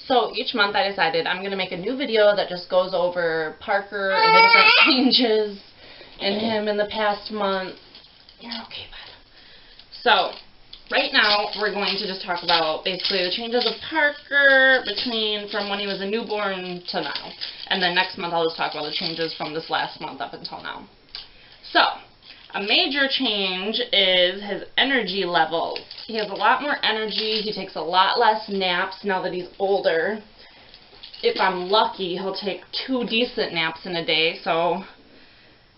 So each month I decided I'm going to make a new video that just goes over Parker and the different changes in him in the past month. You're okay, bud. So right now we're going to just talk about basically the changes of Parker from when he was a newborn to now. And then next month I'll just talk about the changes from this last month up until now. So a major change is his energy levels. He has a lot more energy. He takes a lot less naps now that he's older. If I'm lucky, he'll take 2 decent naps in a day. So,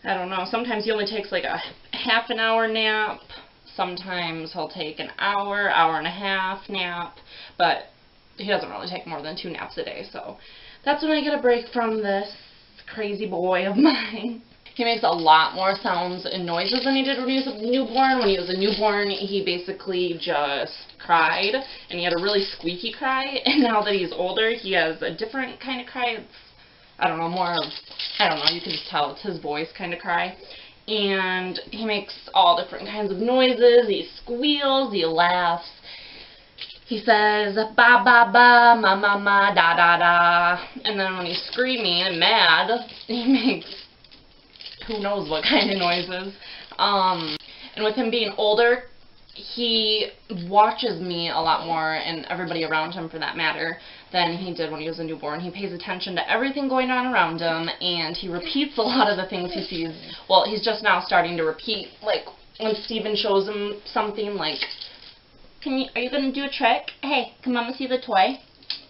I don't know. Sometimes he only takes like a half an hour nap. Sometimes he'll take an hour, hour and a half nap. But he doesn't really take more than 2 naps a day. So, that's when I get a break from this crazy boy of mine. He makes a lot more sounds and noises than he did when he was a newborn. When he was a newborn, he basically just cried, and he had a really squeaky cry. And now that he's older, he has a different kind of cry. It's, I don't know, more of, I don't know, you can just tell it's his voice kind of cry. And he makes all different kinds of noises. He squeals, he laughs. He says, ba ba ba, ma ma ma, da da da. And then when he's screaming and mad, he makes who knows what kind of noises. And with him being older, he watches me a lot more, and everybody around him for that matter, than he did when he was a newborn. He pays attention to everything going on around him, and he repeats a lot of the things he sees. Well, he's just now starting to repeat, like when Steven shows him something like, are you going to do a trick? Hey, can Mama see the toy?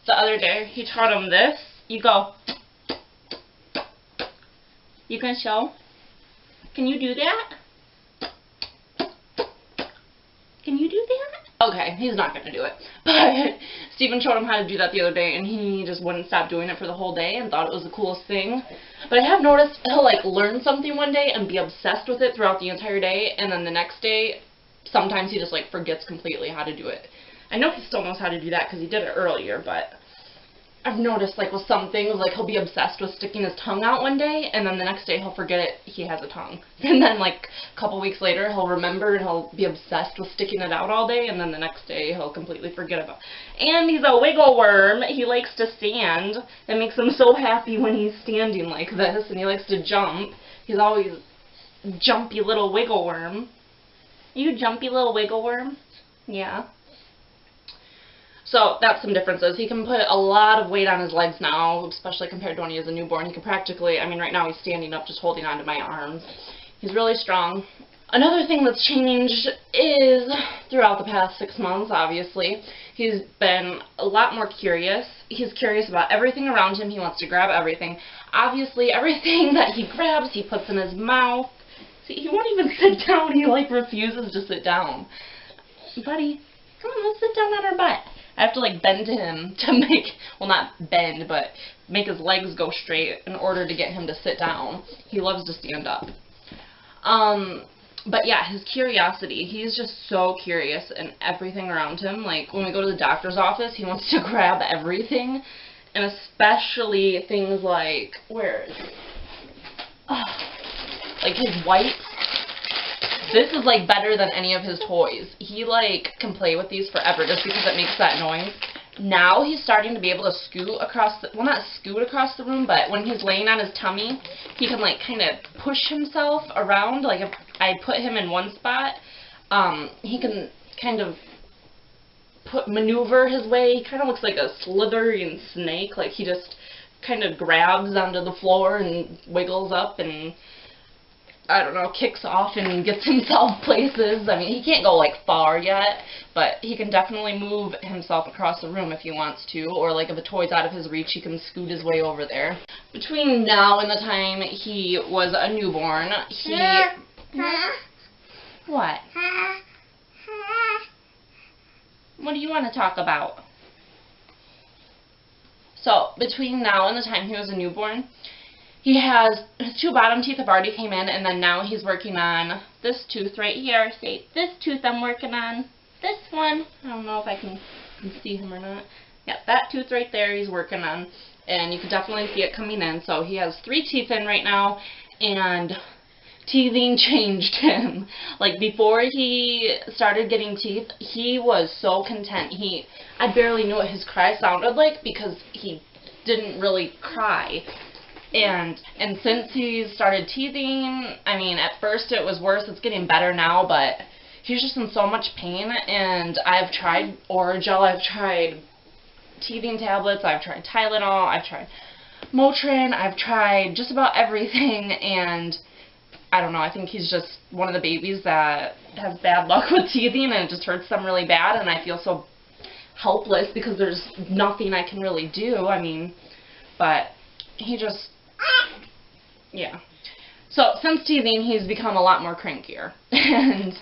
The other day, he taught him this. You go. You can show? Can you do that? Can you do that? Okay, he's not going to do it. But Steven showed him how to do that the other day, and he just wouldn't stop doing it for the whole day and thought it was the coolest thing. But I have noticed he'll like learn something one day and be obsessed with it throughout the entire day, and then the next day, sometimes he just like forgets completely how to do it. I know he still knows how to do that because he did it earlier, but I've noticed, like, with some things, like, he'll be obsessed with sticking his tongue out one day, and then the next day he'll forget it, he has a tongue. And then, like, a couple weeks later, he'll remember and he'll be obsessed with sticking it out all day, and then the next day he'll completely forget about it. And he's a wiggle worm. He likes to stand. It makes him so happy when he's standing like this, and he likes to jump. He's always jumpy little wiggle worm. You jumpy little wiggle worm? Yeah. So that's some differences. He can put a lot of weight on his legs now, especially compared to when he was a newborn. He can practically, I mean, right now he's standing up just holding onto my arms. He's really strong. Another thing that's changed is, throughout the past 6 months, obviously, he's been a lot more curious. He's curious about everything around him. He wants to grab everything. Obviously, everything that he grabs, he puts in his mouth. See, he won't even sit down. He, like, refuses to sit down. Buddy, come on, let's sit down on our butt. I have to like bend him to make, well not bend, but make his legs go straight in order to get him to sit down. He loves to stand up. But yeah, his curiosity, he's just so curious in everything around him. Like when we go to the doctor's office, he wants to grab everything, and especially things like, where is it? Oh, like his wipes. This is, like, better than any of his toys. He, like, can play with these forever just because it makes that noise. Now he's starting to be able to scoot across the, well, not scoot across the room, but when he's laying on his tummy, he can, like, kind of push himself around. Like, if I put him in one spot, he can kind of maneuver his way. He kind of looks like a slithering snake. Like, he just kind of grabs onto the floor and wiggles up and, I don't know, kicks off and gets himself places. I mean, he can't go, like, far yet, but he can definitely move himself across the room if he wants to, or, like, if a toy's out of his reach, he can scoot his way over there. Between now and the time he was a newborn, What? What do you want to talk about? So, between now and the time he was a newborn, he has, his 2 bottom teeth have already came in, and then now he's working on this tooth right here. See, this tooth I'm working on. This one. I don't know if I can see him or not. Yeah, that tooth right there he's working on, and you can definitely see it coming in. So he has 3 teeth in right now, and teething changed him. Like, before he started getting teeth, he was so content. I barely knew what his cry sounded like because he didn't really cry. And since he started teething, I mean, at first it was worse. It's getting better now, but he's just in so much pain. And I've tried Orajel, I've tried teething tablets, I've tried Tylenol, I've tried Motrin, I've tried just about everything, and I don't know, I think he's just one of the babies that has bad luck with teething, and it just hurts them really bad, and I feel so helpless because there's nothing I can really do. I mean, but he just, yeah. So, since teething, he's become a lot more crankier, and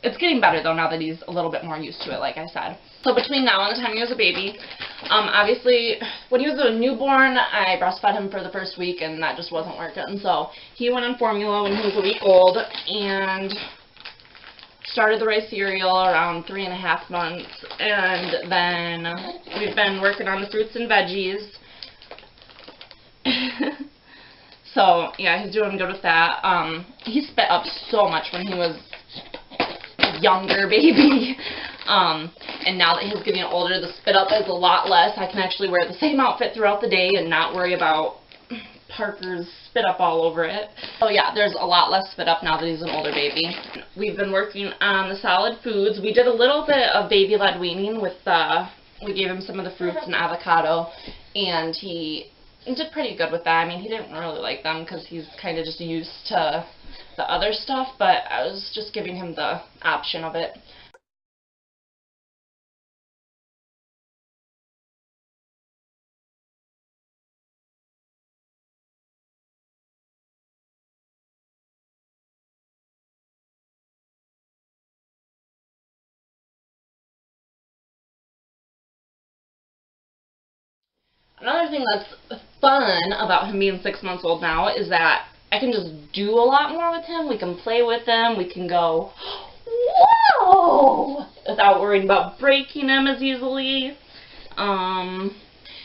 it's getting better, though, now that he's a little bit more used to it, like I said. So between now and the time he was a baby, obviously, when he was a newborn, I breastfed him for the first week, and that just wasn't working. So he went on formula when he was a week old, and started the rice cereal around 3.5 months, and then we've been working on the fruits and veggies. So, yeah, he's doing good with that. He spit up so much when he was younger baby, and now that he's getting older, the spit up is a lot less. I can actually wear the same outfit throughout the day and not worry about Parker's spit up all over it. So yeah, there's a lot less spit up now that he's an older baby. We've been working on the solid foods. We did a little bit of baby-led weaning with we gave him some of the fruits and avocado, and he did pretty good with that. I mean, he didn't really like them because he's kind of just used to the other stuff, but I was just giving him the option of it. Another thing that's fun about him being 6 months old now is that I can just do a lot more with him. We can play with him. We can go, whoa, without worrying about breaking him as easily.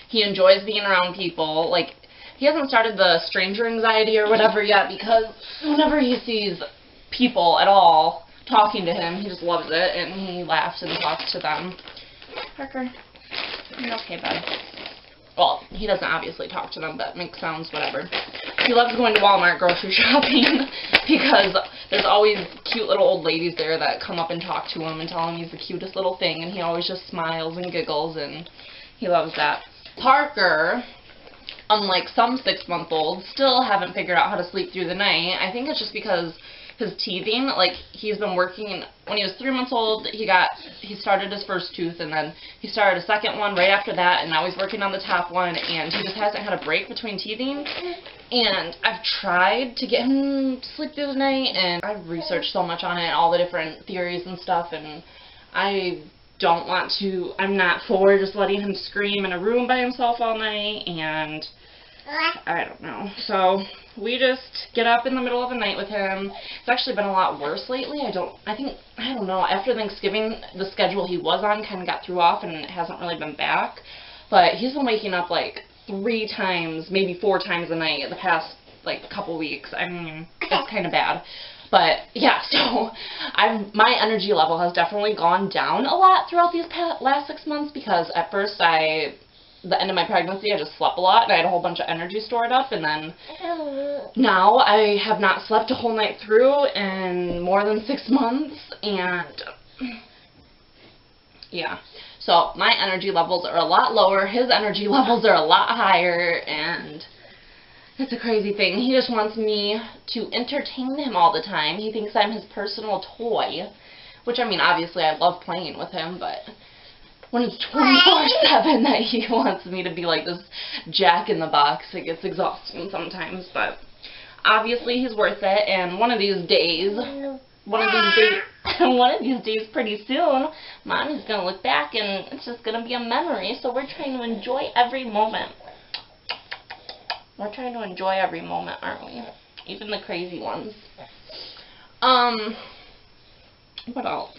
He enjoys being around people. Like, he hasn't started the stranger anxiety or whatever yet, because whenever he sees people at all talking to him, he just loves it, and he laughs and talks to them. Parker, you're okay, bud. Well, he doesn't obviously talk to them, but makes sounds, whatever. He loves going to Walmart grocery shopping because there's always cute little old ladies there that come up and talk to him and tell him he's the cutest little thing, and he always just smiles and giggles, and he loves that. Parker, unlike some 6-month-olds, still haven't figured out how to sleep through the night. I think it's just because his teething, like, he's been working, when he was 3 months old, he started his first tooth, and then he started a second one right after that, and now he's working on the top one, and he just hasn't had a break between teething. And I've tried to get him to sleep through the night, and I've researched so much on it, all the different theories and stuff, and I don't want to, I'm not for just letting him scream in a room by himself all night, and I don't know. So we just get up in the middle of the night with him. It's actually been a lot worse lately. I don't know. After Thanksgiving, the schedule he was on kind of got threw off, and it hasn't really been back. But he's been waking up like 3 times, maybe 4 times a night the past like couple weeks. I mean, it's kind of bad. But yeah, so my energy level has definitely gone down a lot throughout these last 6 months, because at first the end of my pregnancy, I just slept a lot, and I had a whole bunch of energy stored up, and then now I have not slept a whole night through in more than 6 months, and yeah. So my energy levels are a lot lower, his energy levels are a lot higher, and it's a crazy thing. He just wants me to entertain him all the time. He thinks I'm his personal toy, which, I mean, obviously I love playing with him, but when it's 24/7 that he wants me to be like this jack-in-the-box, it gets exhausting sometimes, but obviously he's worth it, and one of these days pretty soon, Mommy's going to look back and it's just going to be a memory, so we're trying to enjoy every moment. We're trying to enjoy every moment, aren't we? Even the crazy ones. What else?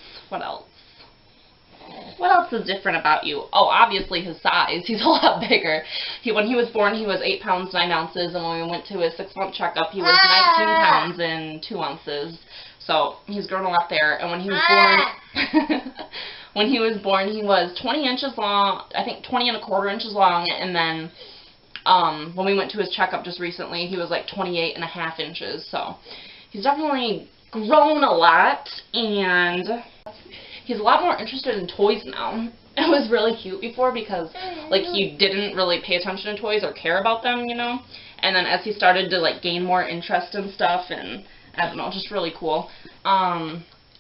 What else is different about you? Oh, obviously his size. He's a lot bigger. When he was born, he was 8 pounds, 9 ounces, and when we went to his 6-month checkup, he was 19 pounds and 2 ounces. So he's grown a lot there. And when he was born, he was 20 inches long, I think 20 1/4 inches long, and then when we went to his checkup just recently, he was like 28 1/2 inches. So he's definitely grown a lot, and he's a lot more interested in toys now. It was really cute before because, like, he didn't really pay attention to toys or care about them, you know. And then as he started to, like, gain more interest in stuff, and I don't know, just really cool.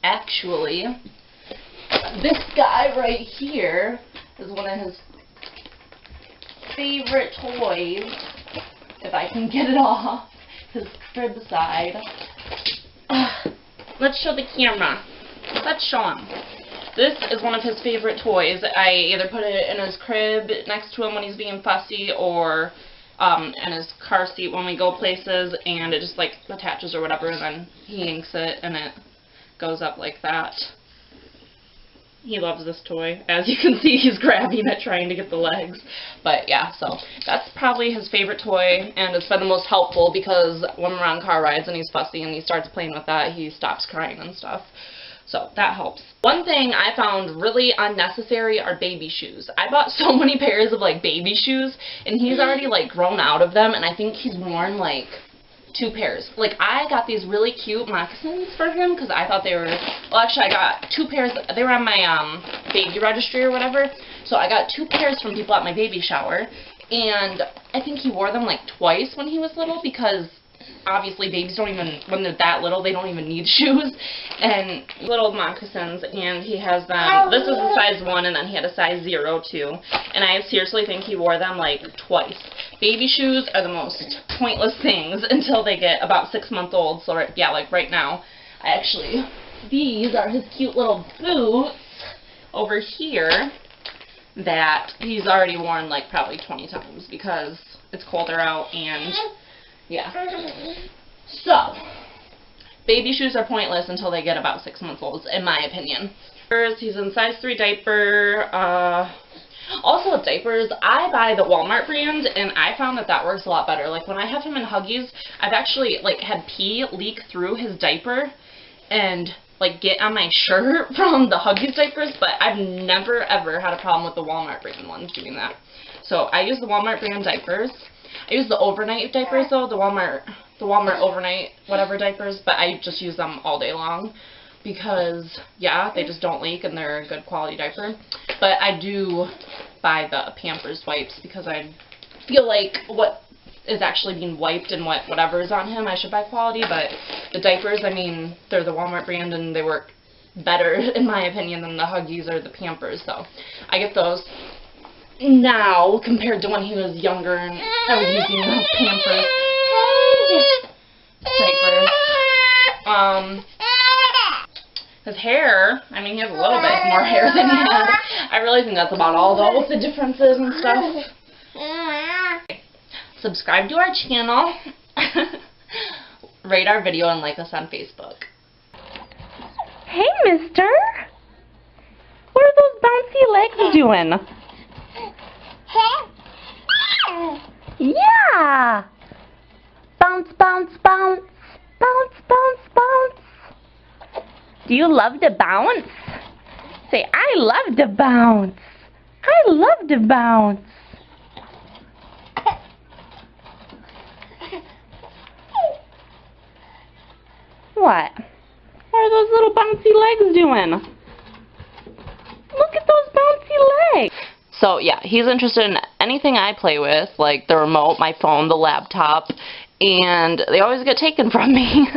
Actually, this guy right here is one of his favorite toys. If I can get it off his crib side. Let's show the camera. Let's show him. This is one of his favorite toys. I either put it in his crib next to him when he's being fussy, or in his car seat when we go places, and it just like attaches or whatever, and then he yanks it and it goes up like that. He loves this toy. As you can see, he's grabbing it, trying to get the legs. But yeah, so that's probably his favorite toy, and it's been the most helpful because when we're on car rides and he's fussy and he starts playing with that, he stops crying and stuff. So that helps. One thing I found really unnecessary are baby shoes. I bought so many pairs of like baby shoes, and he's already like grown out of them, and I think he's worn like 2 pairs. Like, I got these really cute moccasins for him because I thought they were, well, actually I got 2 pairs. They were on my baby registry or whatever, so I got 2 pairs from people at my baby shower, and I think he wore them like twice when he was little because obviously babies don't even, when they're that little, they don't even need shoes. And little moccasins, and he has them, this was a size 1, and then he had a size 0 too, and I seriously think he wore them like twice. Baby shoes are the most pointless things until they get about 6 months old. So yeah, like right now, these are his cute little boots over here that he's already worn like probably 20 times because it's colder out, and yeah. So, baby shoes are pointless until they get about 6 months old, in my opinion. He's in size 3 diaper. Also with diapers, I buy the Walmart brand, and I found that that works a lot better. Like, when I have him in Huggies, I've actually, like, had pee leak through his diaper and, like, get on my shirt from the Huggies diapers, but I've never, ever had a problem with the Walmart brand ones doing that. So, I use the Walmart brand diapers. I use the overnight diapers, though, the Walmart overnight whatever diapers, but I just use them all day long because, yeah, they just don't leak and they're a good quality diaper. But I do buy the Pampers wipes because I feel like what is actually being wiped and whatever is on him, I should buy quality. But the diapers, I mean, they're the Walmart brand and they work better, in my opinion, than the Huggies or the Pampers. So I get those now compared to when he was younger and I was using the Pampers diapers. His hair, I mean, he has a little bit more hair than he had. I really think that's about all, though, with the differences and stuff. Subscribe to our channel, rate our video, and like us on Facebook. Hey, mister! What are those bouncy legs doing? Yeah! Bounce, bounce, bounce. Bounce, bounce, bounce. Do you love to bounce? Say, I love to bounce. I love to bounce. What? What are those little bouncy legs doing? Look at those bouncy legs. So yeah, he's interested in anything I play with, like the remote, my phone, the laptop, and they always get taken from me.